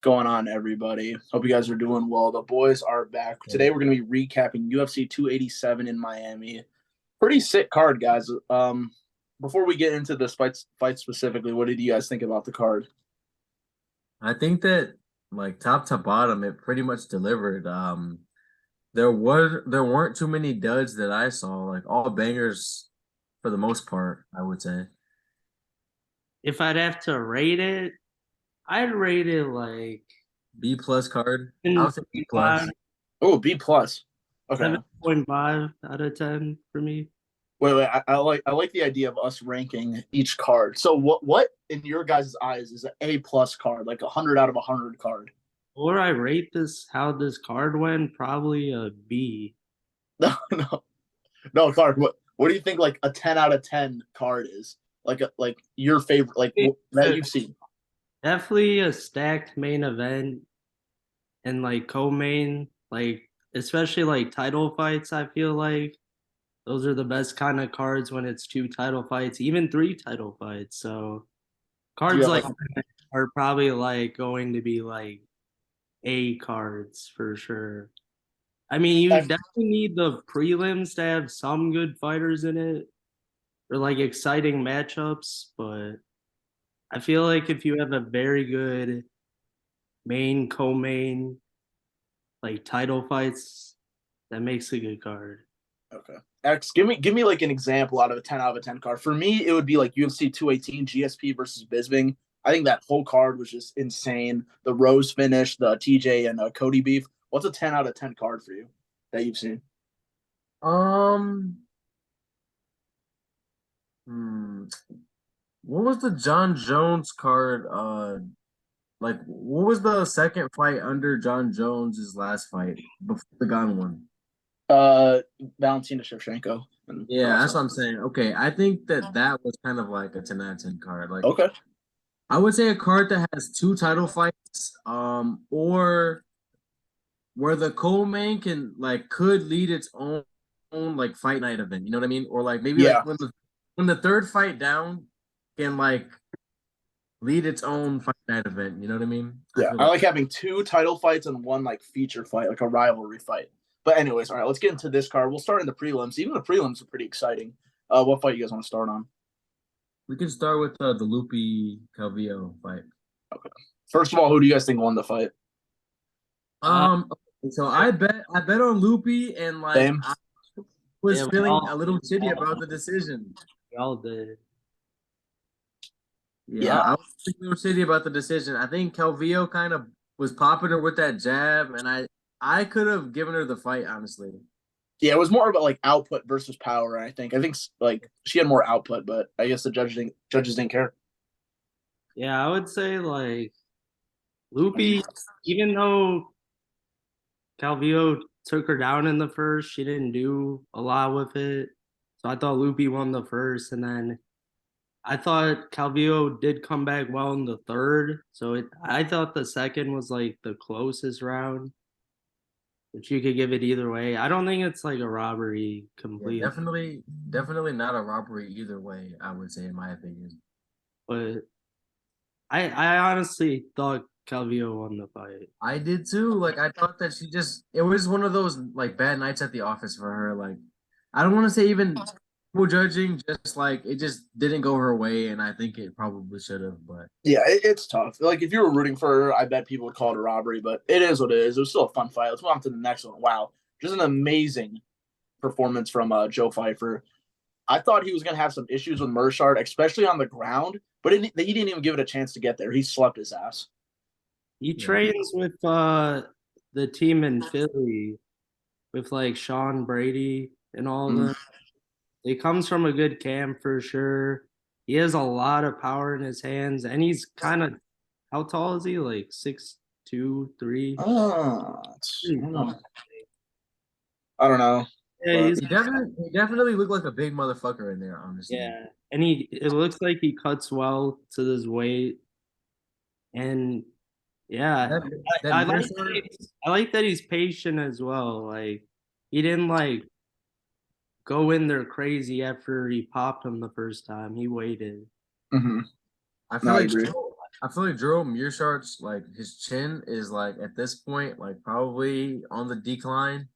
Going on, everybody? Hope you guys are doing well. The boys are back. Today we're going to be recapping UFC 287 in Miami. Pretty sick card, guys. Before we get into this fight specifically, what did you guys think about the card? I think that like top to bottom, it pretty much delivered. There weren't too many duds that I saw, like all bangers for the most part, I would say. If I'd have to rate it, I'd rate it like B plus card. I would say B 7.5, plus. Oh, B plus. Okay. 7.5 out of 10 for me. Wait. I like the idea of us ranking each card. So what in your guys' eyes is an A plus card, like 100 out of 100 card? Or I rate this how this card went, probably a B. No, no card. What do you think like a 10 out of 10 card is? Like your favorite, like that you've seen. Definitely a stacked main event and like co-main, like especially like title fights. I feel like those are the best kind of cards when it's two title fights, even three title fights. So Do you cards have like like that are probably like going to be like A cards for sure. I mean, you definitely need the prelims to have some good fighters in it or like exciting matchups, but I feel like if you have a very good main, co-main, like title fights, that makes a good card. Okay. X, give me like an example out of a 10 out of 10 card. For me, it would be like UFC 218 GSP versus Bisbing. I think that whole card was just insane. The Rose finish, the TJ and Cody beef. What's a 10 out of 10 card for you that you've seen? Um, hmm, what was the John Jones card? Like what was the second fight under John Jones's last fight before the Gon one? Uh, Valentina Shevchenko and Yeah, that's what Rosa. I'm saying. Okay, I think that that was kind of like a 10 out of 10 card. Like Okay. I would say a card that has two title fights, or where the co-main can like could lead its own like fight night event. You know what I mean? Or like maybe like Yeah. when the third fight down can like lead its own fight night event. You know what I mean? I Yeah. feel I like like having two title fights and one like feature fight, like a rivalry fight. But anyways, all right, let's get into this card. We'll start in the prelims. Even the prelims are pretty exciting. What fight you guys want to start on? we can start with the Lupi Calvillo fight. Okay. First of all, who do you guys think won the fight? Uh, Okay, so I bet on Lupi and like Same. I was yeah, feeling a little shitty about the decision. we all did. Yeah, Yeah. I was feeling a little shitty about the decision. I think Calvillo kind of was popping her with that jab, and I could have given her the fight, honestly. Yeah, it was more about like output versus power. I think like she had more output, but I guess the judges didn't care. Yeah, I would say like Loopy, even though Calvillo took her down in the first, she didn't do a lot with it. So I thought Loopy won the first, and then I thought Calvillo did come back well in the third. So I thought the second was like the closest round, but you could give it either way. I don't think it's like a robbery Yeah, completely, definitely not a robbery either way. I would say, in my opinion. but I honestly thought Calvillo won the fight. I did too. Like I thought that she just it was one of those like bad nights at the office for her. Like I don't want to say even people judging, just like it just didn't go her way, and I think it probably should have. But Yeah, it's tough. Like if you were rooting for her, I bet people would call it a robbery, but it is what it is. It was still a fun fight. Let's move on to the next one. Wow, just an amazing performance from Joe Pfeiffer. I thought he was going to have some issues with Mershard, especially on the ground, but he didn't even give it a chance to get there. He slept his ass. He yeah, trains with the team in Philly with like Sean Brady and all of Mm-hmm. them. He comes from a good camp for sure. He has a lot of power in his hands, and he's kind of how tall is he? Like 6'2", 3. I Pretty don't tall. know. I don't know, Yeah, but he definitely looked like a big motherfucker in there. Honestly, yeah, and he it looks like he cuts well to his weight, and yeah, that that I like Mercer, I like that he's patient as well. Like he didn't like go in there crazy after he popped him the first time. He waited. mm-hmm. I No, feel I like agree. I feel like Drew Mearshard's like his chin is like at this point like probably on the decline.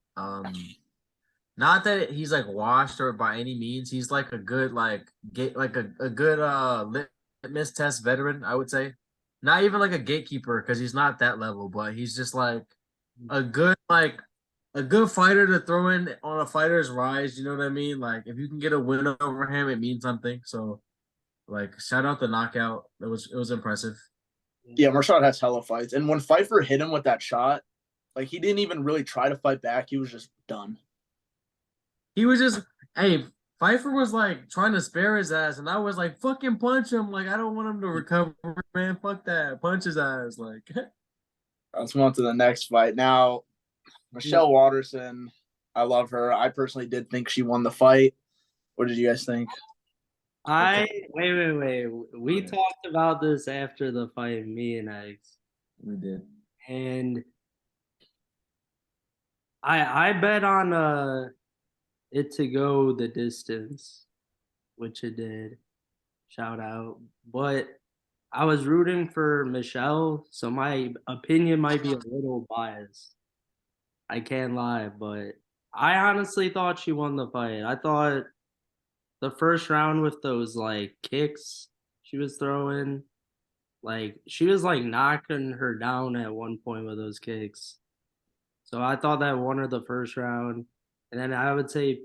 Not that he's like washed or by any means. He's like a good like gate like a good litmus test veteran, I would say. Not even like a gatekeeper because he's not that level, but he's just a good like a good fighter to throw in on a fighter's rise. You know what I mean? Like if you can get a win over him, it means something. So like shout out the knockout. It was impressive. Yeah, Marshall has hella fights, and when Pfeiffer hit him with that shot, like he didn't even really try to fight back. He was just done. He was just hey, Pfeiffer was like trying to spare his ass, and I was like, fucking punch him. Like, I don't want him to recover, man. Fuck that. Punch his ass. Like Let's move on to the next fight. Now, Michelle Watterson, I love her. I personally did think she won the fight. What did you guys think? Wait. We Okay. talked about this after the fight, me and Eggs. We did. And I bet on it to go the distance, which it did. Shout out. But I was rooting for Michelle, so my opinion might be a little biased. I can't lie, but I honestly thought she won the fight. I thought the first round with those like kicks she was throwing, like she was like knocking her down at one point with those kicks. So I thought that won her the first round. And then I would say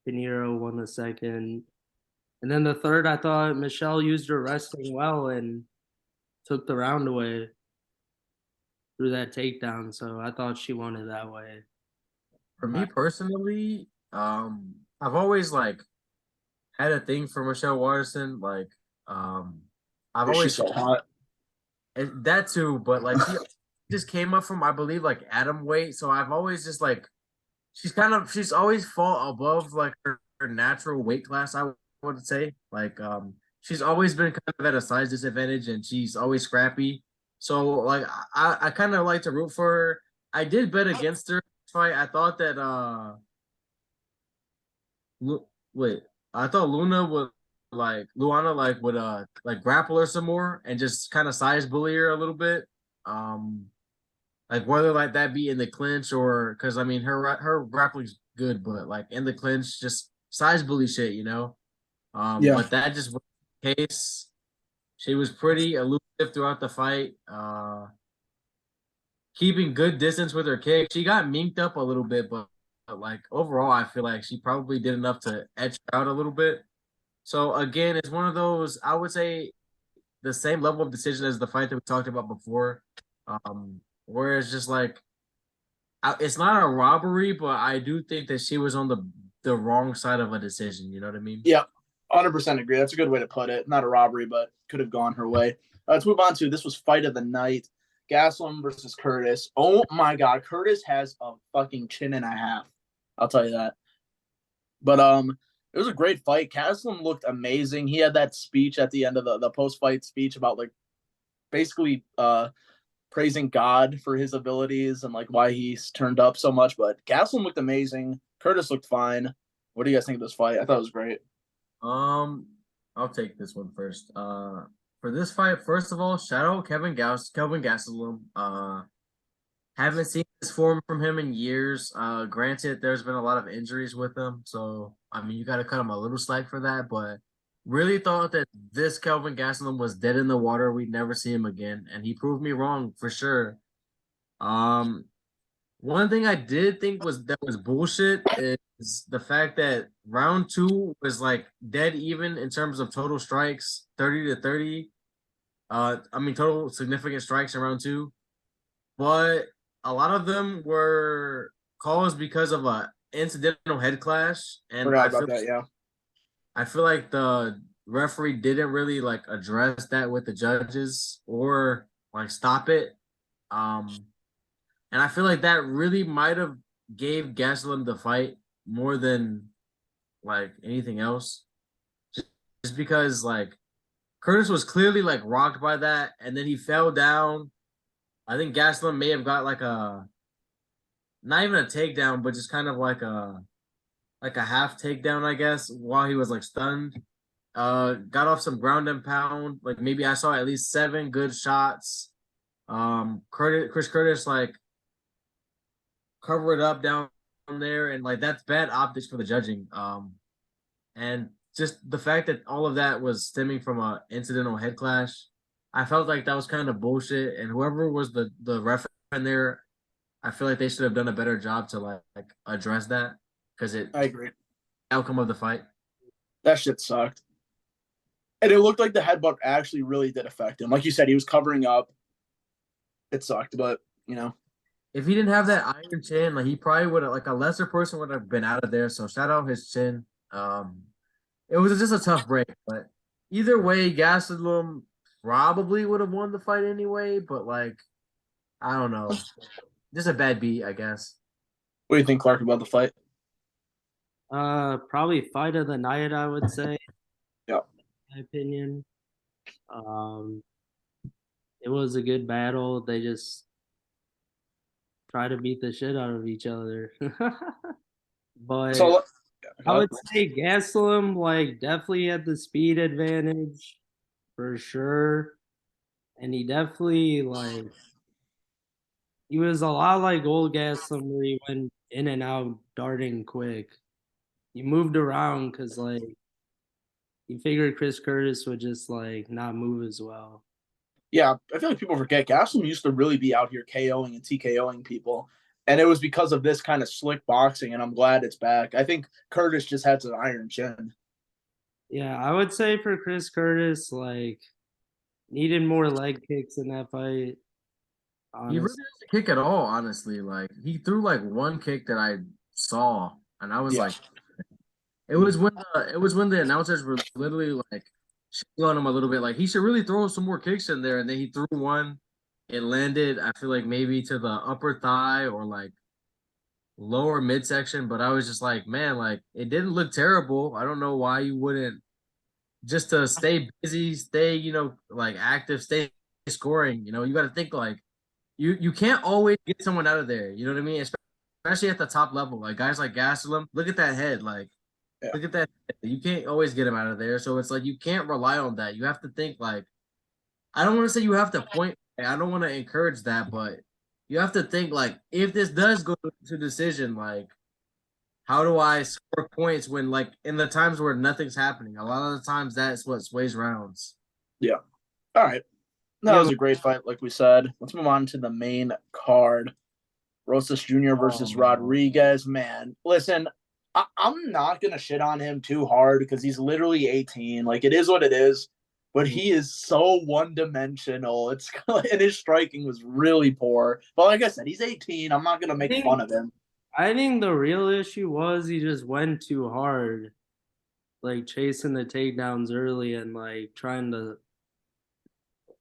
Pinheiro won the second. And then the third, I thought Michelle used her wrestling well and took the round away through that takedown. So I thought she won it that way. For me personally, I've always like had a thing for Michelle Watterson. Like, I've She's always so hot. that too, but like she just came up from I believe like atom weight, so I've always just like she's always fall above like her natural weight class. I would say like she's always been kind of at a size disadvantage, and she's always scrappy. So like I kind of like to root for her. I did bet against her fight. I thought that wait, I thought Luna would like Luana would grapple her some more and just kind of size bully her a little bit. Um, like whether like that be in the clinch or because I mean her grappling's good, but like in the clinch, just size bully shit, you know. Yeah. But that just wasn't the case. She was pretty elusive throughout the fight. Keeping good distance with her kick. She got minked up a little bit, but like overall, I feel like she probably did enough to edge her out a little bit. So again, it's one of those. I would say the same level of decision as the fight that we talked about before. Where it's just like it's not a robbery, but I do think that she was on the wrong side of a decision. You know what I mean? Yeah, 100% agree. That's a good way to put it. Not a robbery, but could have gone her way. Let's move on to this was fight of the night. Gaslam versus Curtis. Oh my God, Curtis has a fucking chin and a half. I'll tell you that. But it was a great fight. Gaslam looked amazing. He had that speech at the end of the post fight speech about like basically praising God for his abilities and like why he's turned up so much. But Gaslam looked amazing. Curtis looked fine. What do you guys think of this fight? I thought it was great. I'll take this one first. For this fight, first of all, shout out Kelvin Gastelum. Haven't seen this form from him in years. Granted, there's been a lot of injuries with him, so I mean, you got to cut him a little slack for that. But really thought that this Kelvin Gastelum was dead in the water. We'd never see him again, and he proved me wrong for sure. One thing I did think was bullshit is the fact that round two was like dead even in terms of total strikes, 30-30. I mean total significant strikes in round two, but a lot of them were calls because of a incidental head clash, and Forgot about that. Yeah. I feel like the referee didn't really like address that with the judges or like stop it. And I feel like that really might have gave Gastelum the fight more than like anything else. Just because like Curtis was clearly like rocked by that, and then he fell down. I think Gastelum may have got like a not even a takedown, but just kind of like a half takedown, I guess, while he was like stunned. Got off some ground and pound. Like maybe I saw at least 7 good shots. Chris Curtis like covered up down there, and like that's bad optics for the judging. And just the fact that all of that was stemming from a incidental head clash, I felt like that was kind of bullshit. And whoever was the ref in there, I feel like they should have done a better job to like address that because it I agree. outcome of the fight. That shit sucked. And it looked like the headbutt actually really did affect him. Like you said, he was covering up. It sucked, but you know. If he didn't have that iron chin, like he probably would have like a lesser person would have been out of there. So shout out his chin. It was just a tough break, but either way, Gastelum probably would have won the fight anyway. But like, I don't know, just a bad beat, I guess. What do you think, Clark, about the fight? Probably fight of the night, I would say. Yeah. In my opinion. It was a good battle. They just try to beat the shit out of each other. But So I would say Gastelum like definitely had the speed advantage for sure. And he definitely like he was a lot like old Gastelum where he went in and out darting quick. He moved around because like he figured Chris Curtis would just like not move as well. yeah, I feel like people forget Gastelum used to really be out here KOing and TKOing people. And it was because of this kind of slick boxing, and I'm glad it's back. I think Curtis just had an iron chin. Yeah, I would say for Chris Curtis, like needed more leg kicks in that fight. He really Honestly. didn't kick at all, honestly. Like he threw like one kick that I saw, and I was Yeah. like, it was when the announcers were literally like shitting on him a little bit. Like he should really throw some more kicks in there, and then he threw one. It landed, I feel like maybe to the upper thigh or like lower midsection, but I was just like, man, like it didn't look terrible. I don't know why you wouldn't just to stay busy, stay, like active, stay scoring. You got to think like you can't always get someone out of there. You know what I mean? Especially at the top level, like guys like Gastelum. Look at that head, like Yeah. look at that. You can't always get him out of there, so it's like you can't rely on that. You have to think like I don't want to say you have to point. I don't want to encourage that, but you have to think like if this does go to decision, like how do I score points when like in the times where nothing's happening? A lot of the times that's what sways rounds. Yeah. All right. That Yeah, was a great fight, like we said. Let's move on to the main card. Rosas Jr. versus Rodriguez. Man, listen, I'm not going to shit on him too hard because he's literally 18. Like, it is what it is. But he is so one dimensional. And his striking was really poor. But like I said, he's 18. I'm not going to make fun of him. I think the real issue was he just went too hard, like chasing the takedowns early and like trying to.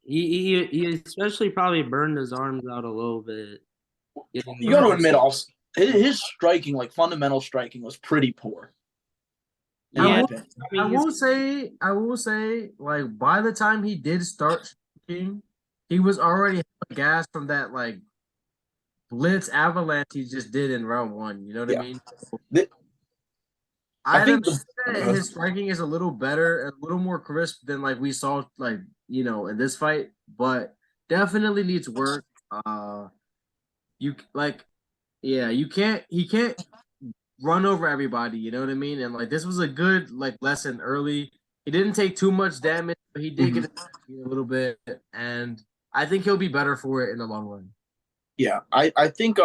He especially probably burned his arms out a little bit. You got to admit, also, his striking, like fundamental striking, was pretty poor. Yeah, I will say, like by the time he did start shooting, he was already gas from that like blitz avalanche he just did in round one. You know what I mean? I think his striking is a little better, a little more crisp than like we saw like in this fight, but definitely needs work. You like, yeah, he can't run over everybody. You know what I mean? And like this was a good like lesson early. He didn't take too much damage, but he did get a little bit, and I think he'll be better for it in the long run. Yeah, I think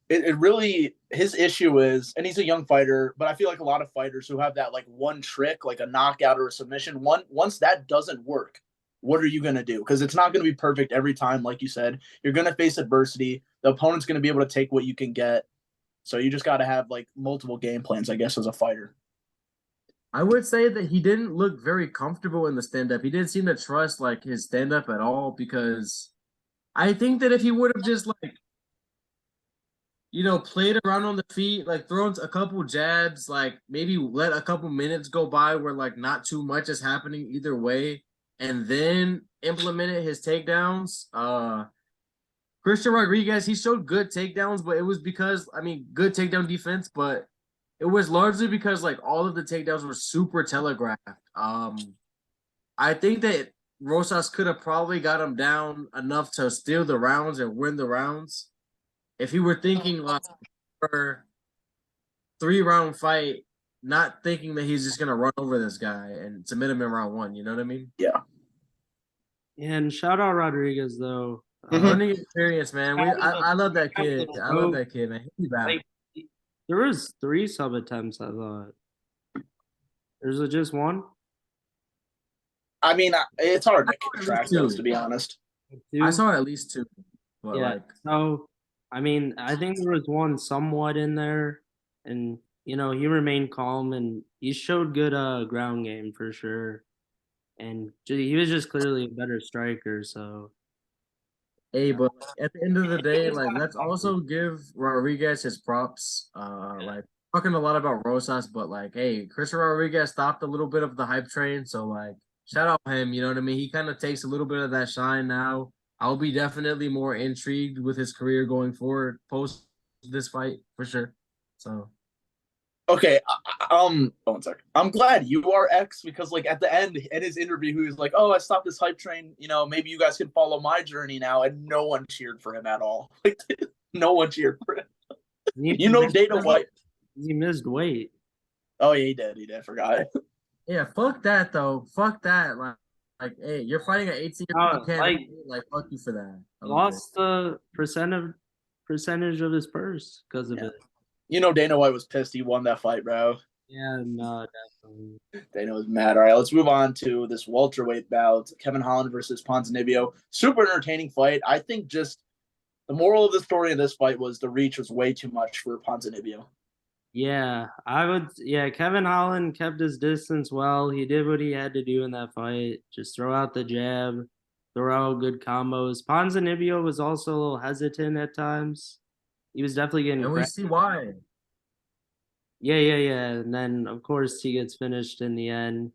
it really his issue is, and he's a young fighter, but I feel like a lot of fighters who have that like one trick, like a knockout or a submission, once that doesn't work, what are you gonna do? Because it's not gonna be perfect every time, like you said. You're gonna face adversity. The opponent's gonna be able to take what you can get. So you just gotta have like multiple game plans, I guess, as a fighter. I would say that he didn't look very comfortable in the stand up. He didn't seem to trust like his stand up at all because I think that if he would have just like played around on the feet, like thrown a couple jabs, like maybe let a couple minutes go by where like not too much is happening either way, and then implemented his takedowns. Christian Rodriguez, he showed good takedowns, but it was because good takedown defense, but it was largely because like all of the takedowns were super telegraphed. I think that Rosas could have probably got him down enough to steal the rounds and win the rounds if he were thinking like for 3-round fight, not thinking that he's just gonna run over this guy and submit him in round 1. You know what I mean? Yeah. And shout out Rodriguez though. Learning experience, man. I love that kid. I love that kid, man. He's back. Like, there was 3 sub attempts, I thought. There's just one. I mean, it's hard to track those, to be honest. I saw at least 2. But Yeah. like, So, I mean, I think there was one somewhat in there, and he remained calm and he showed good ground game for sure, and he was just clearly a better striker. So, hey, but at the end of the day, like, let's also give Rodriguez his props. Like talking a lot about Rosas, but like, hey, Christian Rodriguez stopped a little bit of the hype train, so like, shout out him. You know what I mean? He kind of takes a little bit of that shine now. I'll be definitely more intrigued with his career going forward post this fight for sure. So Okay, one sec. I'm glad you are X because, like, at the end in his interview, he was like, "Oh, I stopped this hype train. Maybe you guys can follow my journey now." And no one cheered for him at all. Like, no one cheered for him. Dana White. He missed weight. Oh yeah, he did. He did. Forgot. yeah, fuck that though. Fuck that. Like, hey, you're fighting an 18 like fuck you for that. Lost the percentage of his purse because of it. Dana White was pissed he won that fight, bro. Yeah, no, definitely. Dana was mad. All right, let's move on to this welterweight bout. Kevin Holland versus Ponzinibbio. Super entertaining fight. I think just the moral of the story in this fight was the reach was way too much for Ponzinibbio. Yeah, Kevin Holland kept his distance well. He did what he had to do in that fight. Just throw out the jab, throw out good combos. Ponzinibbio was also a little hesitant at times. He was definitely getting and we see why. Yeah. And then of course he gets finished in the end.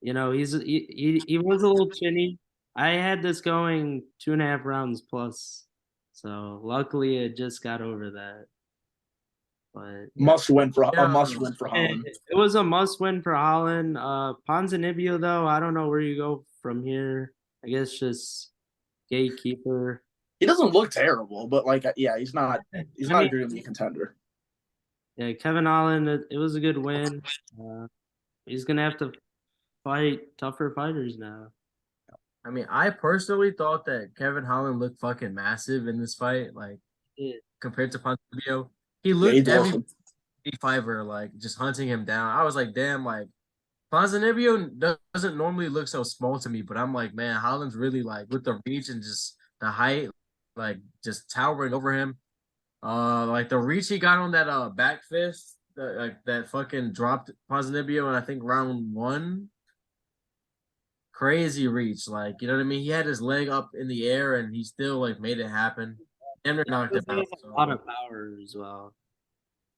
He was a little chinny. I had this going 2.5 rounds plus. So luckily it just got over that. But must win for Holland. It was a must win for Holland. Ponzinibbio though, I don't know where you go from here. I guess just gatekeeper. He doesn't look terrible, but like, yeah, he's not going to be a contender. Yeah, Kevin Holland, it was a good win. He's gonna have to fight tougher fighters now. I mean, I personally thought that Kevin Holland looked fucking massive in this fight, like compared to Ponzinibbio. He looked every 85er, like just hunting him down. I was like, damn, like Ponzinibbio doesn't normally look so small to me, but I'm like, man, Holland's really like with the reach and just the height, like just towering over him. Like the reach he got on that back fist, that fucking dropped Ponzinibbio in I think round 1. Crazy reach, like you know what I mean. He had his leg up in the air and he still like made it happen. And knocked him out. A lot of power as well,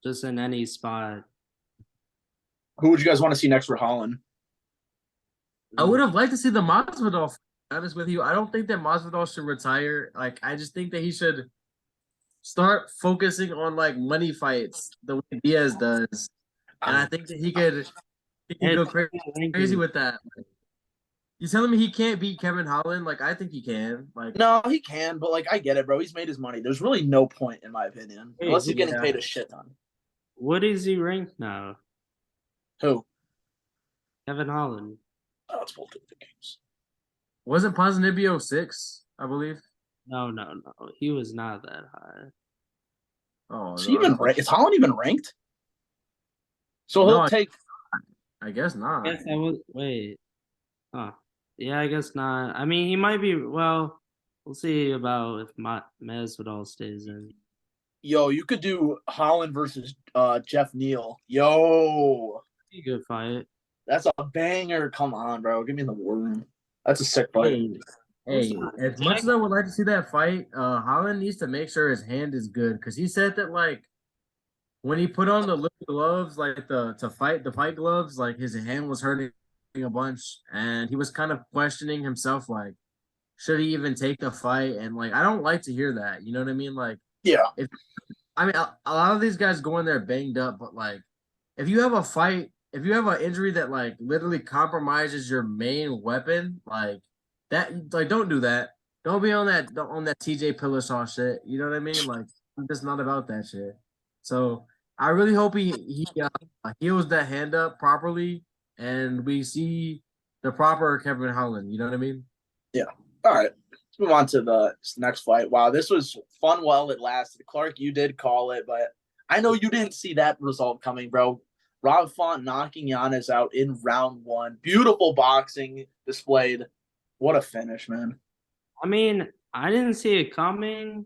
just in any spot. Who would you guys want to see next for Holland? I would have liked to see the Masvidal. To be honest with you, I don't think that Masvidal should retire. Like, I just think that he should start focusing on like money fights the way Diaz does, and I think that he could go crazy with that. You telling me he can't beat Kevin Holland? Like, I think he can. Like, no, he can, but like, I get it, bro. He's made his money. There's really no point, in my opinion, unless he's getting paid a shit ton. What is he ranked now? Who? Kevin Holland. Oh, it's multiple games. Wasn't Ponzinibbio 6, I believe? No. He was not that high. Oh, is Holland even ranked? So he'll take. I guess not. Wait. Huh. Yeah, I guess not. I mean, he might be. Well, we'll see about if Masvidal stays in. Yo, you could do Holland versus Jeff Neal. Yo, Be a good fight. That's a banger. Come on, bro. Give me the war room. That's a sick fight. Hey, as much as I would like to see that fight, Holland needs to make sure his hand is good because he said that like when he put on the little gloves, like the fight gloves, like his hand was hurting a bunch, and he was kind of questioning himself, like should he even take the fight? And like I don't like to hear that. You know what I mean? Like yeah, I mean a lot of these guys go in there banged up, but like if you have a fight, if you have an injury that like literally compromises your main weapon, like that, like don't do that. Don't be on that TJ Pillosaw shit. You know what I mean? Like I'm just not about that shit. So I really hope he heals that hand up properly, and we see the proper Kevin Holland. You know what I mean? Yeah. All right. Let's move on to the next fight. Wow, this was fun while it lasted. Clark, you did call it, but I know you didn't see that result coming, bro. Rob Font knocking Giannis out in round 1. Beautiful boxing displayed. What a finish, man. I mean, I didn't see it coming,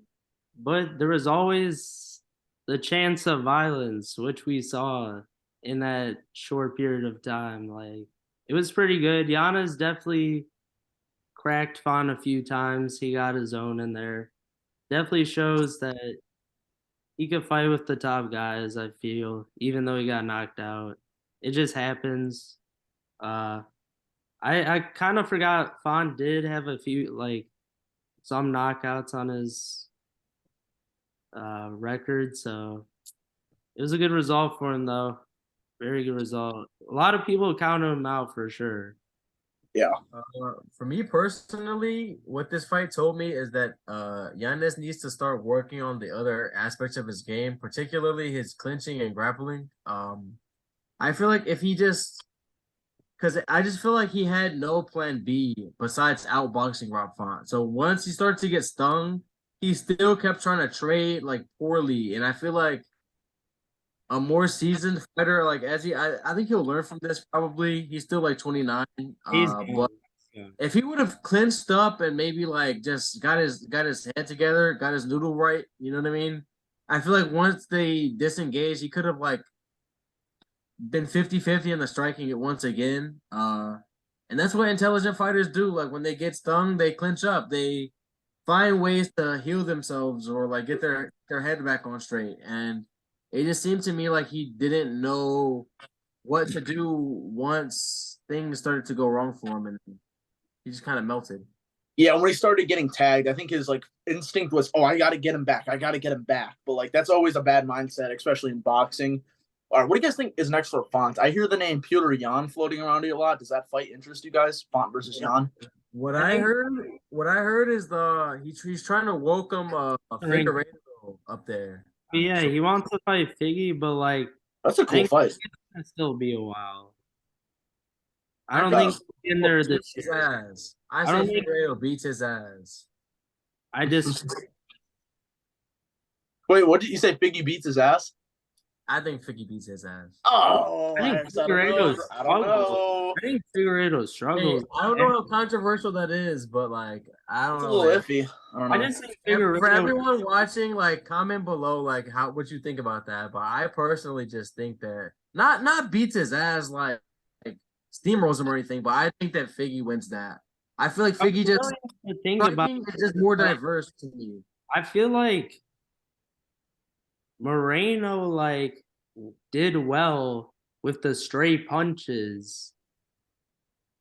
but there was always the chance of violence, which we saw in that short period of time. Like, it was pretty good. Giannis definitely cracked Fon a few times. He got his own in there. Definitely shows that he could fight with the top guys, I feel, even though he got knocked out. It just happens. Uh I kind of forgot Fon did have a few like some knockouts on his record, so it was a good result for him though. Very good result. A lot of people counted him out for sure. Yeah. For me personally, what this fight told me is that Giannis needs to start working on the other aspects of his game, particularly his clinching and grappling. I feel like if he just because I just feel like he had no plan B besides outboxing Rob Font. So once he started to get stung, he still kept trying to trade like poorly. And I feel like a more seasoned fighter like Ezzy, I think he'll learn from this probably. He's still like 29. He's But if he would have clinched up and maybe like just got his head together, got his noodle right, you know what I mean? I feel like once they disengaged, he could have like been 50-50 in the striking it once again. And that's what intelligent fighters do. Like when they get stung, they clinch up. They find ways to heal themselves or like get their head back on straight. And it just seemed to me like he didn't know what to do once things started to go wrong for him, and he just kind of melted. Yeah, when he started getting tagged, I think his like instinct was, "Oh, I got to get him back. I got to get him back." But like that's always a bad mindset, especially in boxing. All right, what do you guys think is next for Font? I hear the name Petr Yan floating around here a lot. Does that fight interest you guys? Font versus Yan? What I heard is he's trying to welcome a Figueiredo up there. Yeah, So he wants to fight Figgy, but like That's a I cool think fight. it's gonna still be a while. I I don't think think he'll be in there this beats his year. ass. I I say don't think Figueiredo beats his ass. I just Wait, what did you say? Figgy beats his ass? I think Figgy beats his ass. Oh, I think I don't Figueiredo know. I don't struggles. know. I think Figueiredo Hey, struggles. I don't know how controversial that is, but like I don't It's a know, little man. iffy. I don't I know. just think For Figueiredo. everyone watching, like comment below, like how what you think about that. But I personally just think that not beats his ass like steamrolls him or anything, but I think that Figgy wins that. I feel like I Figgy just really have to think about. striking is just more diverse to me. I feel like Moreno like did well with the straight punches.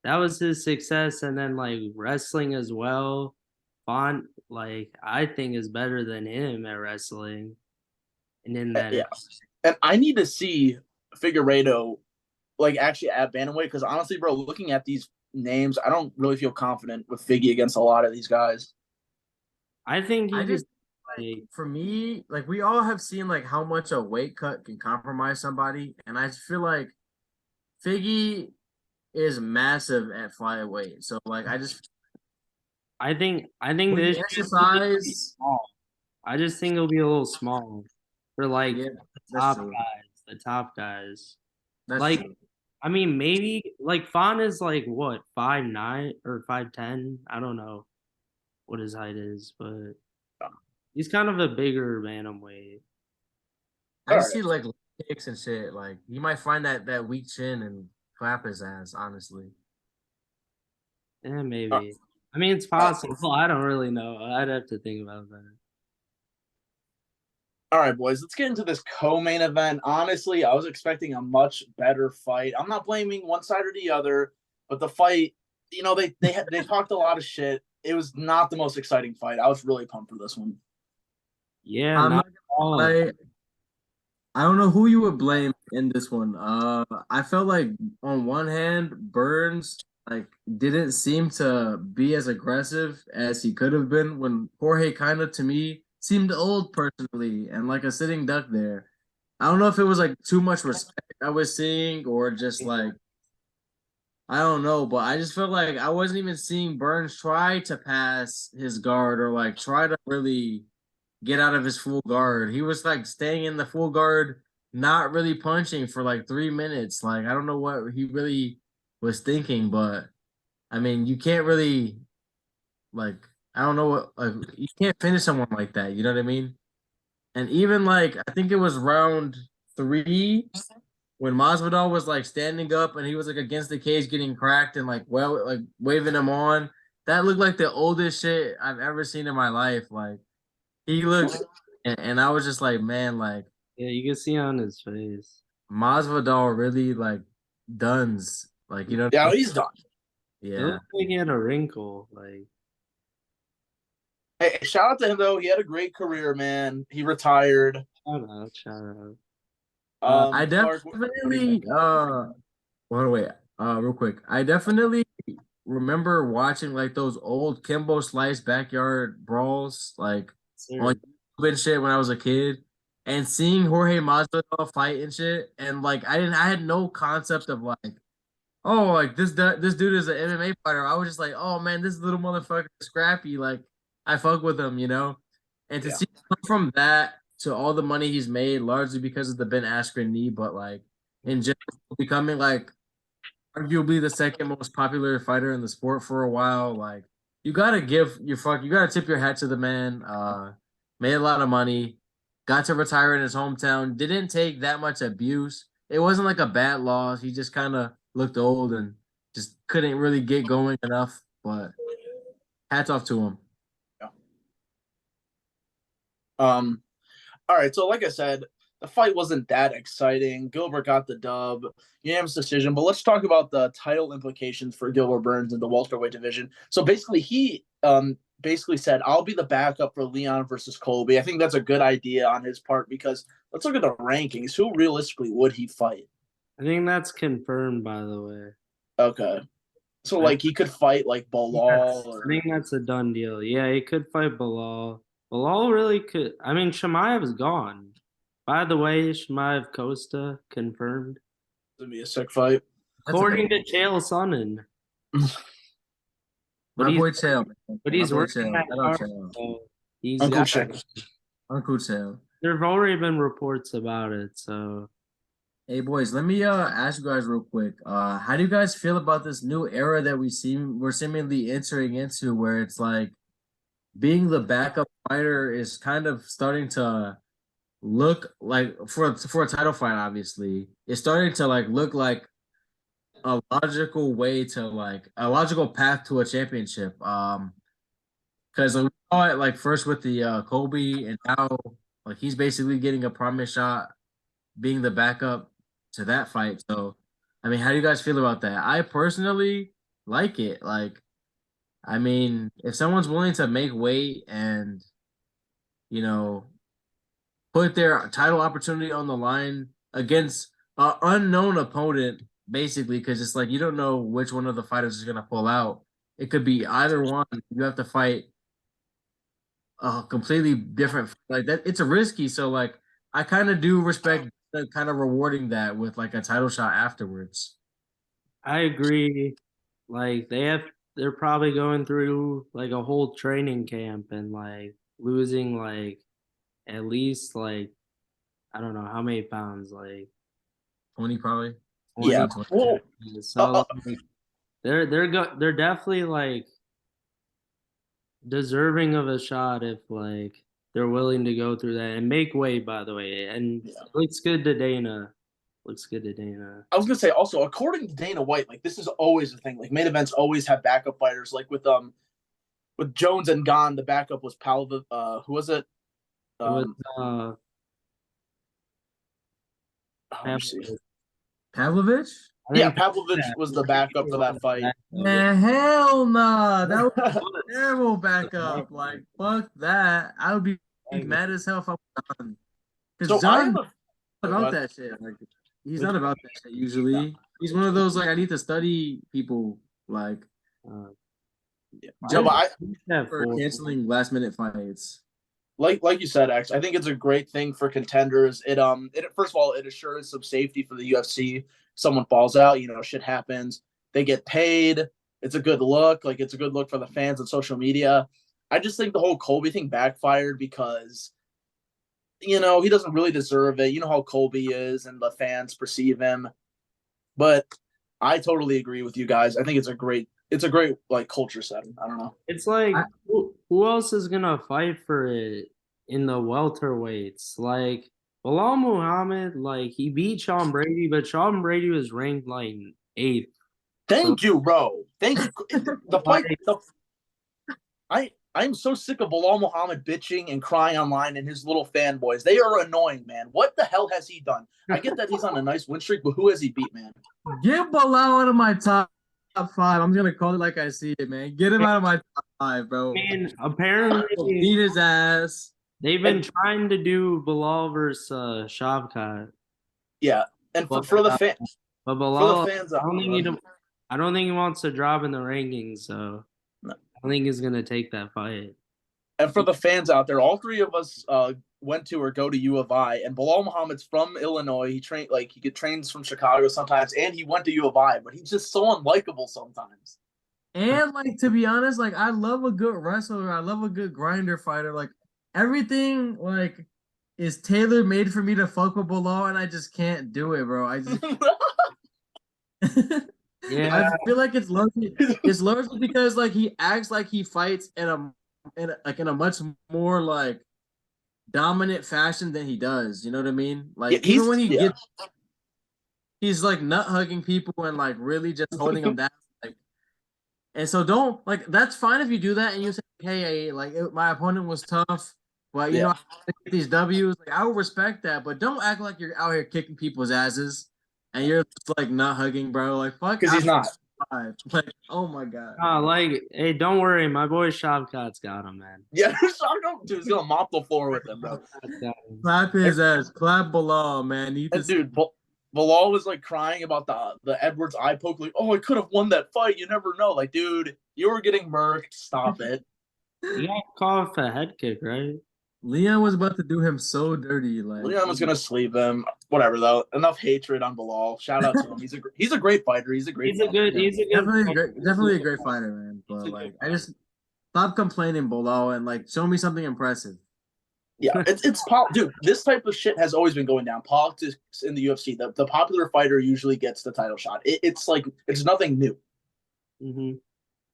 That was his success, and then like wrestling as well. Font like I think is better than him at wrestling, and in that Yeah, and I need to see Figueredo like actually at bantamweight because honestly, bro, looking at these names, I don't really feel confident with Figgy against a lot of these guys. I think I he could just like for me, like we all have seen like how much a weight cut can compromise somebody, and I just feel like Figgy is massive at flyweight. So like I just I think when the you issue is he'll be exercise, small. I just think it'll be a little small for like yeah, the that's top true. guys. The top guys. That's Like true. I mean maybe like Font is like what 5'9" or 5'10". I don't know what his height is, but he's kind of a bigger bantamweight. I All just right. see like leg kicks and shit. Like you might find that weak chin and clap his ass. Honestly, Yeah, Uh, maybe. I mean, it's possible. I don't really know. I'd have to think about that. all right, boys, let's get into this co-main event. Honestly, I was expecting a much better fight. I'm not blaming one side or the other, but the fight, they talked a lot of shit. It was not the most exciting fight. I was really pumped for this one. Yeah, I'm not not at all. gonna lie. I don't know who you would blame in this one. I felt like on one hand, Burns like didn't seem to be as aggressive as he could have been when Jorge kind of to me seemed old personally and like a sitting duck there. I don't know if it was like too much respect I was seeing or just like I don't know, but I just felt like I wasn't even seeing Burns try to pass his guard or like try to really get out of his full guard. He was like staying in the full guard, not really punching for like 3 minutes. Like I don't know what he really was thinking, but I mean, you can't really like I don't know what like you can't finish someone like that. You know what I mean? And even like I think it was round three when Masvidal was like standing up and he was like against the cage getting cracked and like well like waving him on. That looked like the oldest shit I've ever seen in my life. Like he looked, and I was just like, man, like Yeah, you can see on his face. Masvidal really like duns, like you know, Yeah, he's done. It yeah. looked like he had a wrinkle. Like, Hey, shout out to him though. He had a great career, man. He retired. shout out, shout out. I Clark, what do you definitely think? well wait, real quick. I definitely remember watching like those old Kimbo Slice backyard brawls, like on Sir. YouTube and shit when I was a kid, and seeing Jorge Masvidal fight and shit, and like I had no concept of like oh, like this dude is an MMA fighter. I was just like, oh man, this little motherfucker is scrappy. Like I fuck with him, you know. And to Yeah. see him come from that to all the money he's made, largely because of the Ben Askren knee, but like in general, becoming like arguably the second most popular fighter in the sport for a while. Like you gotta give your fuck, you gotta tip your hat to the man. Made a lot of money, got to retire in his hometown. Didn't take that much abuse. It wasn't like a bad loss. He just kind of looked old and just couldn't really get going enough. But hats off to him. Yeah. All right, so like I said, the fight wasn't that exciting. Gilbert got the dub, unanimous decision. But let's talk about the title implications for Gilbert Burns in the welterweight division. So basically, he basically said, "I'll be the backup for Leon versus Colby." I think that's a good idea on his part because let's look at the rankings. Who realistically would he fight? I think that's confirmed, by the way. Okay, so I, like he could fight like Bilal I or think that's a done deal. Yeah, he could fight Bilal. Bilal really could. I mean, Shemaev's gone. By the way, Shemaev Costa confirmed. it'd be a sick fight. That's a According to Chael Sonnen. But my he's boy Chael. but My he's boy working Chael. that Shout out hard. Chael. So he's Uncle got. Chick. Uncle Chael. There've already been reports about it. So Hey boys, let me ask you guys real quick. How do you guys feel about this new era that we're seemingly entering into where it's like being the backup fighter is kind of starting to look like for a title fight, obviously. It's starting to like look like a logical way to like a logical path to a championship. Because we saw it like first with the Kobe and now like he's basically getting a promise shot being the backup to that fight. So, I mean, how do you guys feel about that? I personally like it. Like, I mean, if someone's willing to make weight and, you know, put their title opportunity on the line against an unknown opponent, basically, because it's like you don't know which one of the fighters is going to pull out. It could be either one. You have to fight a completely different like that. It's a risky. So, like, I kind of do respect kind of rewarding that with like a title shot afterwards. I agree. Like they're probably going through like a whole training camp and like losing like at least like I don't know how many pounds, like 20 probably. 20. Yeah. 20. Well, So like, they're definitely like deserving of a shot if like they're willing to go through that and make weight, by the way. And yeah. it looks good to Dana. Looks good to Dana. I was gonna say also, according to Dana White, like this is always a thing. Like main events always have backup fighters. Like with Jones and Gone, the backup was Palva. Who was it? It was Let me see. Pavlovich? I Yeah, think Pavlovich was the backup for that fight. Man, hell nah. That was a terrible backup. Like, fuck that. I would be mad as hell if I was done. Because So I have John a about that shit. Like, He's not about that shit usually. He's one of those like I need to study people like Uh, Yeah. I Joe, I have for 4. canceling last minute fights. like you said, X. I think it's a great thing for contenders. It first of all it assures some safety for the UFC. Someone falls out, shit happens. They get paid. It's a good look. Like it's a good look for the fans and social media. I just think the whole Colby thing backfired because he doesn't really deserve it. You know how Colby is and the fans perceive him. But I totally agree with you guys. I think it's a great like culture setting. I don't know. It's like I, who else is gonna fight for it in the welterweights? Like Bilal Muhammad, like he beat Sean Brady, but Sean Brady was ranked like 8th. So Thank you, bro. Thank you. The like fight. I'm so sick of Bilal Muhammad bitching and crying online and his little fanboys. They are annoying, man. What the hell has he done? I get that he's on a nice win streak, but who has he beat, man? Get Bilal out of my top five. I'm gonna call it like I see it, man. Get him out of my top five, bro. apparently Beat his ass. they've been trying to do Bilal versus Shavkat, Yeah, and for, but for the uh, fan but for the Bilal, fans, I don't think he wants to drop in the rankings, so no. I think he's gonna take that fight. And for the fans out there, all three of us went to or go to U of I, and Bilal Muhammad's from Illinois. He trained he get trains from Chicago sometimes, and he went to U of I, but he's just so unlikable sometimes. And like to be honest, like I love a good wrestler. I love a good grinder fighter. Like everything like is tailor made for me to fuck with Bilal, and I just can't do it, bro. I just Yeah, I feel like it's largely because like he acts like he fights in a much more like dominant fashion than he does. You know what I mean? Yeah, Like even when he yeah. gets, he's like nut hugging people and like really just holding them down. Like, and so don't like that's fine if you do that and you say, hey, my opponent was tough, but Yeah. I get these W's. Like I will respect that, but don't act like you're out here kicking people's asses and you're just like nut hugging, bro. Like fuck, Because he's not. like oh my god. like hey, don't worry, my boy Shavkat's got him, man. Yeah, dude, he's gonna mop the floor with him, bro. Shavkat's got him. Clap his ass. Clap Bilal, man. Need to And dude, Bilal was like crying about the Edwards eye poke, like, oh, I could have won that fight. You never know. Like, dude, you were getting murked. Stop it. He got caught for a head kick, right? Leon was about to do him so dirty. Like Leon was gonna sleep him. Whatever though. Enough hatred on Bilal. Shout out to him. He's a great fighter. He's a great. He's a good. yeah, He's a good. definitely a great fighter, man. But like I just stop complaining, Bilal, and like show me something impressive. Yeah, it's dude. This type of shit has always been going down. Politics in the UFC. The popular fighter usually gets the title shot. It's like it's nothing new. Mm-hmm.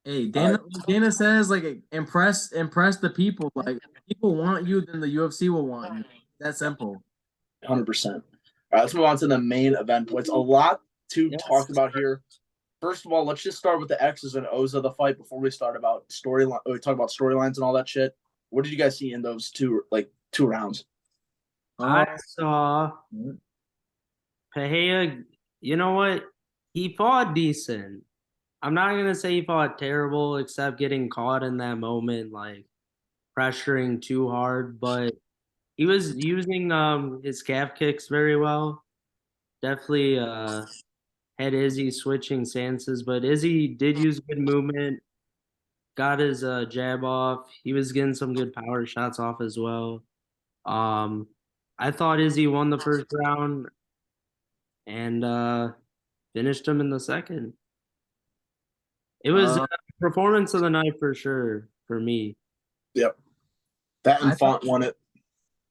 Hey, Dana says like impress the people. Like if people want you, then the UFC will want you. That simple. 100%. All right, let's move on to the main event. It's a lot to talk about here. First of all, let's just start with the X's and O's of the fight before we start about storyline. We talk about storylines and all that shit. What did you guys see in those two rounds? I saw Mhm. Pereira. You know what? He fought decent. I'm not gonna say he fought terrible, except getting caught in that moment, like pressuring too hard. But he was using his calf kicks very well. Definitely had Izzy switching stances, but Izzy did use good movement. Got his jab off. He was getting some good power shots off as well. Um, I thought Izzy won the first round and finished him in the second. It was Uh, performance of the night for sure for me. Yep. That and I Font won it.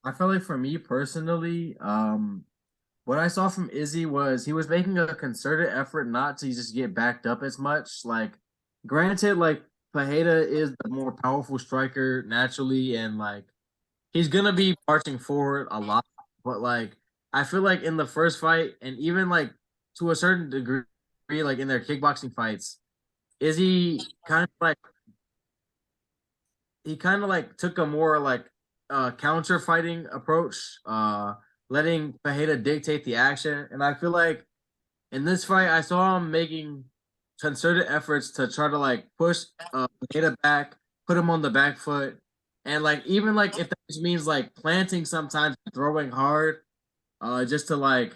I feel like for me personally, what I saw from Izzy was he was making a concerted effort not to just get backed up as much. Like, granted, like Pajeda is the more powerful striker naturally, and like he's gonna be marching forward a lot. But like, I feel like in the first fight, and even like to a certain degree, like in their kickboxing fights, Izzy kind of like he kind of like took a more like counter fighting approach, letting Fajeda dictate the action. And I feel like in this fight, I saw him making concerted efforts to try to like push Fajeda back, put him on the back foot, and like even like if that just means like planting sometimes, throwing hard, just to like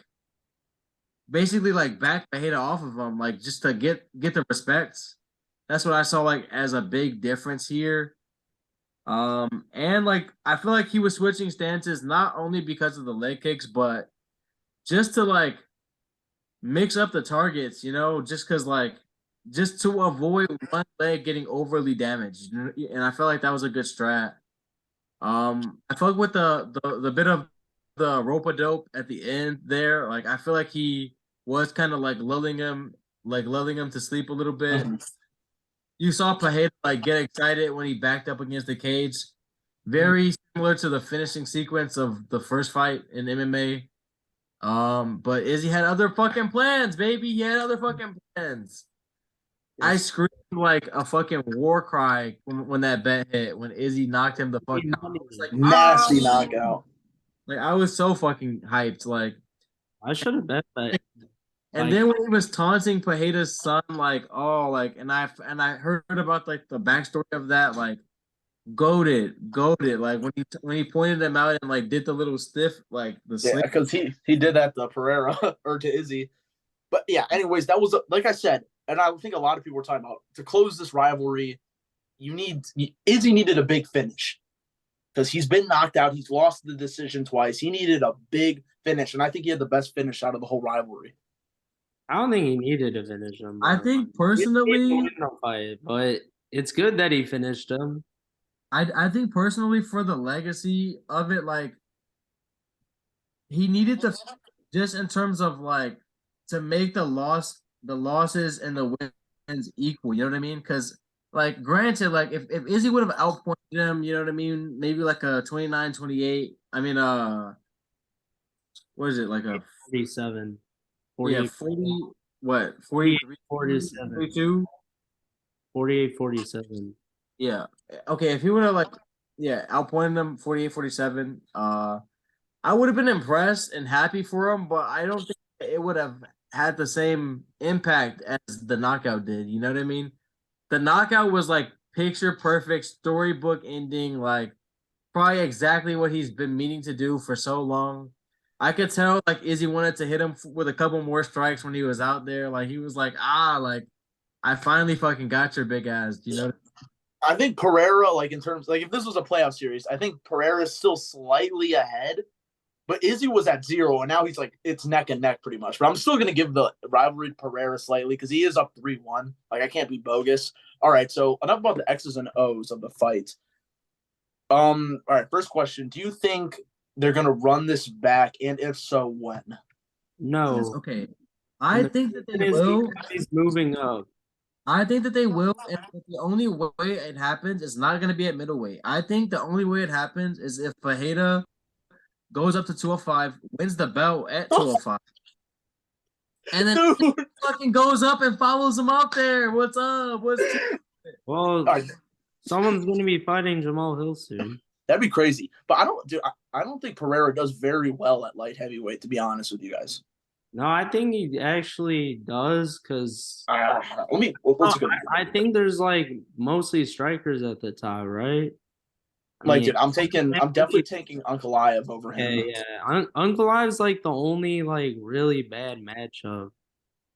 basically like back Pereira off of him, like just to get the respect. That's what I saw like as a big difference here. And like I feel like he was switching stances not only because of the leg kicks, but just to like mix up the targets, just because like just to avoid one leg getting overly damaged. And I felt like that was a good strat. I felt with the bit of the rope a dope at the end there. Like I feel like he was kind of like lulling him to sleep a little bit. Mhm. You saw Pajeda like get excited when he backed up against the cage. Very similar to the finishing sequence of the first fight in MMA. But Izzy had other fucking plans, baby. He had other fucking plans. I screamed like a fucking war cry when that bet hit, when Izzy knocked him the fuck out. I was like, Nasty knockout. like I was so fucking hyped. Like, I should have bet that. and Like, then when he was taunting Pajeda's son, like, oh, like, and I heard about like the backstory of that, like, goaded. Like when he pointed him out and like did the little stiff, like the Yeah, slip. because he did that to Pereira or to Izzy. But yeah, anyways, that was like I said, and I think a lot of people were talking about to close this rivalry. Izzy needed a big finish because he's been knocked out. He's lost the decision twice. He needed a big finish, and I think he had the best finish out of the whole rivalry. I don't think he needed to finish him. I Bro. think He personally, won the fight, but it's good that he finished him. I think personally for the legacy of it, like he needed to just in terms of like to make the losses and the wins equal. You know what I mean? Because like granted, like if Izzy would have outpointed him, you know what I mean? Maybe like a 29-28. I mean, what is it like a 47, yeah 48, 40 what 48, 43 47, 42? 48, 47. Yeah. Okay, if he would have like yeah outpointed him 48-47, I would have been impressed and happy for him, but I don't think it would have had the same impact as the knockout did. You know what I mean? The knockout was like picture perfect storybook ending, like probably exactly what he's been meaning to do for so long. I could tell like Izzy wanted to hit him with a couple more strikes when he was out there. Like he was like, like I finally fucking got your big ass. You know? I think Pereira, like in terms, like if this was a playoff series, I think Pereira is still slightly ahead. But Izzy was at 0, and now he's like it's neck and neck pretty much. But I'm still gonna give the rivalry to Pereira slightly because he is up 3-1. Like I can't be bogus. All right, so enough about the X's and O's of the fight. All right, first question: do you think they're gonna run this back, and if so, when? No. Okay. I And the think that they reason is will. because he's moving up. I think that they will, and the only way it happens is not going to be at middleweight. I think the only way it happens is if Fajeda goes up to 205, wins the belt at 205, and then Dude, fucking goes up and follows him out there. What's up? Well, right, someone's going to be fighting Jamal Hill soon. that'd be crazy. But I don't think Pereira does very well at light heavyweight. To be honest with you guys. No, I think he actually does because Let's go. I think there's like mostly strikers at the top, right? I Like, mean, dude, I'm definitely taking Ankalaev over him. yeah. Uncle Ive's like the only like really bad matchup.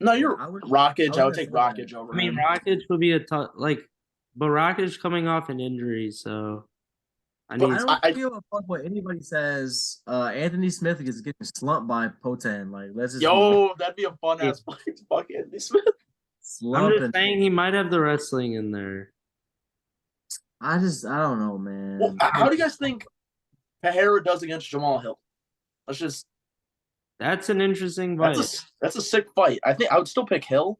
No, you're Rockage. I would gonna take say Rockage that. over I mean, him. Rockets would be a tough like, but Rockets coming off an injury, so I But I need. don't give a fuck what anybody says. Anthony Smith is getting slumped by Potan. Like, let's just be that'd be a fun ass fight. Fuck Anthony Smith. I'm slumping. just saying he might have the wrestling in there. I don't know, Well, man. how do you guys think Pereira does against Jamal Hill? Let's just That's an interesting fight. that's a sick fight. I think I would still pick Hill.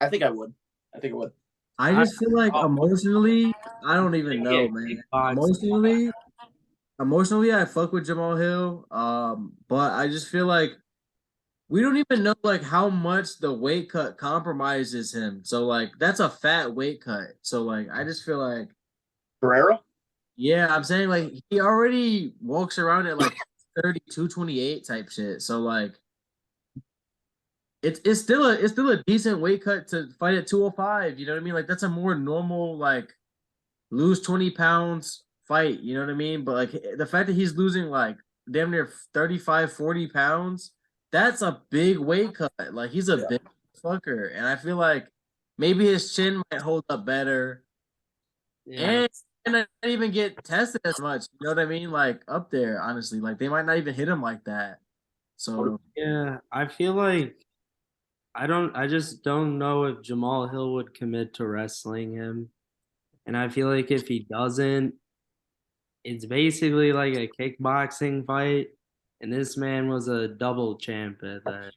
I think I would. I think I would. I just feel like emotionally, I don't even know, Yeah, man. kickboxing. Emotionally, I fuck with Jamal Hill. But I just feel like we don't even know like how much the weight cut compromises him. So like that's a fat weight cut. So like I just feel like Pereira. yeah, I'm saying like he already walks around at like 32-28 type shit. So like it's still a decent weight cut to fight at 205. You know what I mean? Like that's a more normal like lose 20 pounds fight. You know what I mean? But like the fact that he's losing like damn near 35-40 pounds, that's a big weight cut. Like he's a Yeah. big fucker, and I feel like maybe his chin might hold up better, Yeah. and he might not even get tested as much. You know what I mean? Like up there, honestly, like they might not even hit him like that. So Yeah. I feel like I just don't know if Jamal Hill would commit to wrestling him. And I feel like if he doesn't, it's basically like a kickboxing fight. And this man was a double champ at that.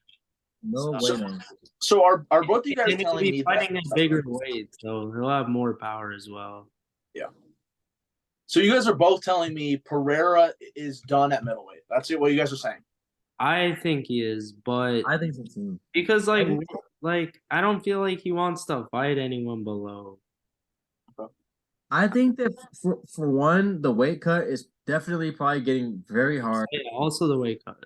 no So way, So, man. so are both of you guys and he'll telling be me that? fighting at bigger weights, so he'll have more power as well. Yeah. So you guys are both telling me Pereira is done at middleweight. That's it. What you guys are saying? I think he is, but I think so too. because like I don't feel like he wants to fight anyone below. I think that for one, the weight cut is definitely probably getting very hard. Yeah, also the weight cut.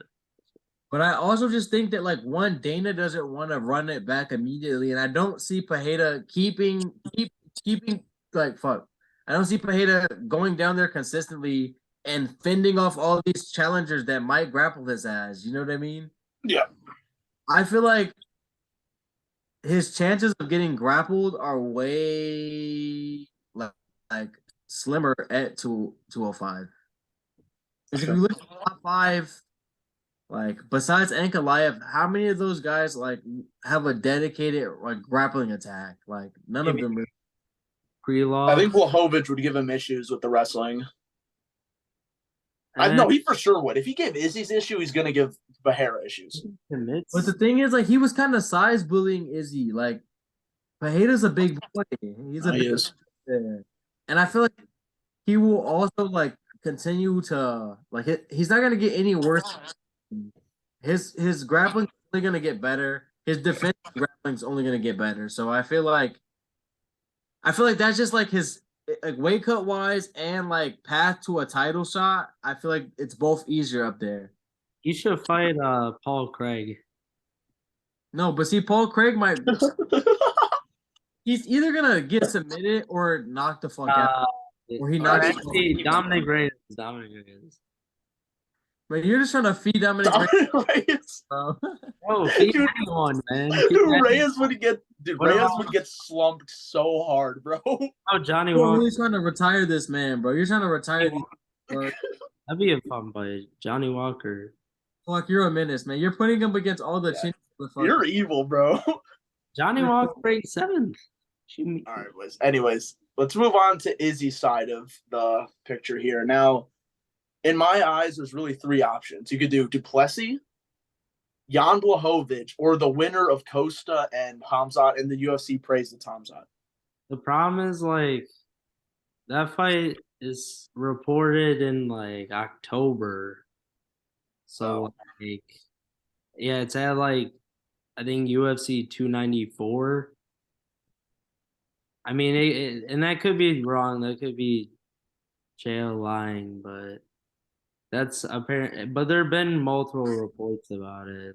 But I also just think that like one, Dana doesn't want to run it back immediately, and I don't see Pajeda keeping like fuck. I don't see Pajeda going down there consistently and fending off all these challengers that might grapple his ass. You know what I mean? Yeah. I feel like his chances of getting grappled are way like slimmer at 205. Because if Okay. you look at the top five, like besides Ankalaev, how many of those guys like have a dedicated like grappling attack? Like none of Maybe them. Really. I Krylov. think Blahovic would give him issues with the wrestling. I And know he for sure would. If he gave Izzy's issue, he's gonna give Bahara issues. commits. But the thing is, like he was kind of size bullying Izzy. Like Pajeda's a big boy. He's a He big is. player. And I feel like he will also like continue to like he's not gonna get any worse. His grappling is only gonna get better. His defensive grappling is only gonna get better. So I feel like that's just like his like weight cut wise and like path to a title shot. I feel like it's both easier up there. You should fight Paul Craig. No, but see, Paul Craig might he's either gonna get submitted or knock the fuck out. Uh, Or he or knocks actually Dominic Reyes. Dominic Reyes. but you're just trying to feed Dominic Reyes. bro. Oh, feed Dude, anyone, man. Reyes would get slumped so hard, bro. Oh, Johnny You're Walker. really trying to retire this man, bro. You're trying to retire these bro. That'd be a fun fight. Johnny Walker. Fuck, you're a menace, man. You're putting him against all the chin. You're evil, bro. Johnny Walker ranked 7th. All right, boys. Anyways, let's move on to Izzy's side of the picture here. Now, in my eyes, there's really 3 options. You could do Duplessis, Jan Blachowicz, or the winner of Costa and Hamzat, and the UFC praised the Hamzat. The problem is like that fight is reported in like October. So like yeah, it's at like I think UFC 294. I mean, and that could be wrong. That could be jail lying, but that's apparent. But there have been multiple reports about it,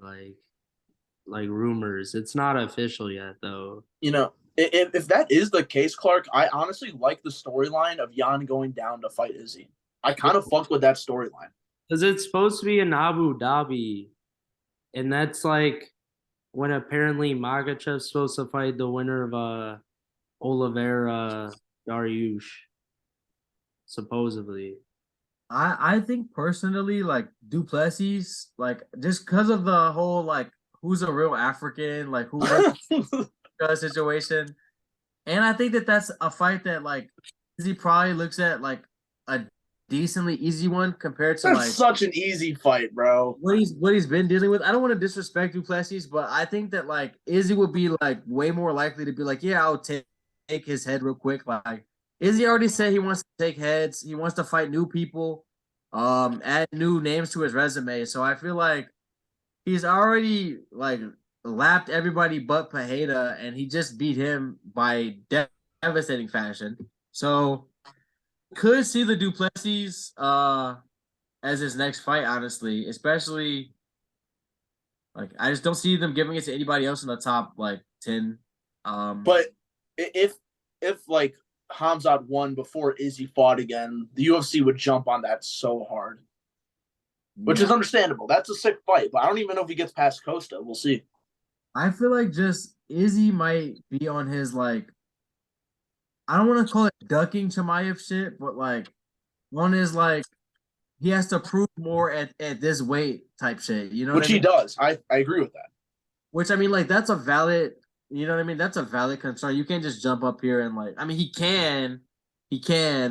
like rumors. It's not official yet, though. You know, if that is the case, Clark, I honestly like the storyline of Jan going down to fight Izzy. I kind of fuck with that storyline. Because it's supposed to be in Abu Dhabi, and that's like when apparently Magachev's supposed to fight the winner of Oliveira Dariush, supposedly. I think personally, like Duplessis, like just because of the whole like who's a real African, like who situation, and I think that that's a fight that like Izzy probably looks at like a decently easy one compared to That's like such an easy fight, bro. what he's been dealing with. I don't want to disrespect Duplessis, but I think that like Izzy would be like way more likely to be like, yeah, I'll take his head real quick. Like Izzy already said he wants to take heads. He wants to fight new people, add new names to his resume. So I feel like he's already like lapped everybody but Pajeda, and he just beat him by devastating fashion. So could see the Duplessis as his next fight, honestly, especially like I just don't see them giving it to anybody else in the top like 10. But if like Hamzat won before Izzy fought again, the UFC would jump on that so hard. which is understandable. That's a sick fight, but I don't even know if he gets past Costa. We'll see. I feel like just Izzy might be on his like I don't want to call it ducking Chimaev shit, but like one is like he has to prove more at this weight type shit. You know Which what I he mean? does. I agree with that. Which I mean, like that's a valid. You know what I mean? That's a valid concern. You can't just jump up here and like. I mean, he can,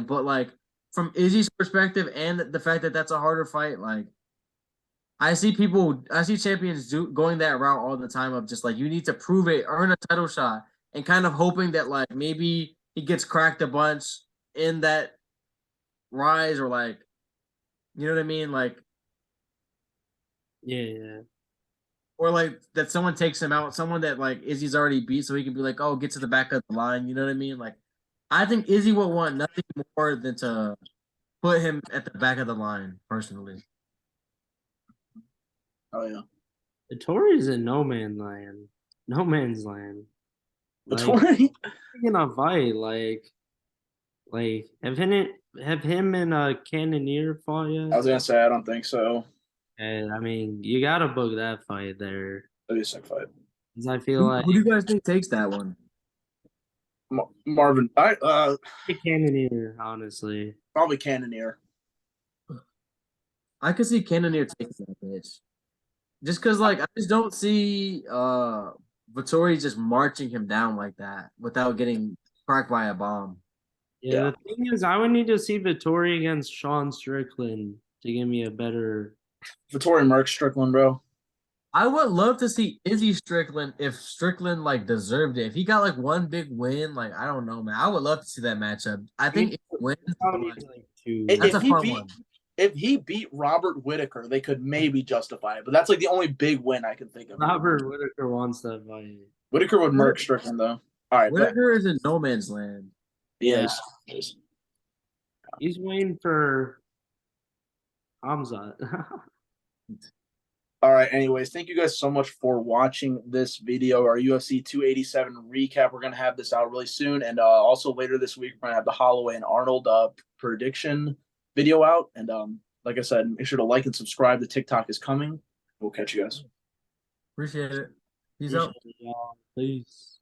but like from Izzy's perspective and the fact that that's a harder fight, like I see champions going that route all the time of just like you need to prove it, earn a title shot, and kind of hoping that like maybe he gets cracked a bunch in that rise or like, you know what I mean, like Yeah. or like that someone takes him out, someone that like Izzy's already beat, so he can be like, oh, get to the back of the line. You know what I mean? Like, I think Izzy would want nothing more than to put him at the back of the line, personally. Oh yeah. Vittori's in no man's land. No man's land. But Like in a fight, like have him and Cannoneer fought I yet? was gonna say I don't think so. And I mean, you gotta book that fight there. That'd be a sick fight. 'Cause I feel Who, like who do you guys think takes that one? Marvin, Cannoneer, honestly. probably Cannoneer. I could see Cannoneer taking that bitch. Just because, like, I just don't see Vittori just marching him down like that without getting cracked by a bomb. Yeah, Yeah. the thing is, I would need to see Vittori against Sean Strickland to give me a better. Vittori Merck Strickland, bro. I would love to see Izzy Strickland if Strickland like deserved it. If he got like one big win, like I don't know, man. I would love to see that matchup. I think it wins, but, like, that's a fun one. If he beat Robert Whitaker, they could maybe justify it. But that's like the only big win I can think of. Robert Whitaker wants that fight. Whitaker would Merck Strickland though. All right, Whitaker is in no man's land. Yes. He's waiting for Hamzat. All right. Anyways, thank you guys so much for watching this video, our UFC 287 recap. We're gonna have this out really soon, and also later this week we're gonna have the Holloway and Arnold prediction video out. And like I said, make sure to like and subscribe. The TikTok is coming. We'll catch you guys. Appreciate it. Peace Appreciate out. it, y'all. Peace.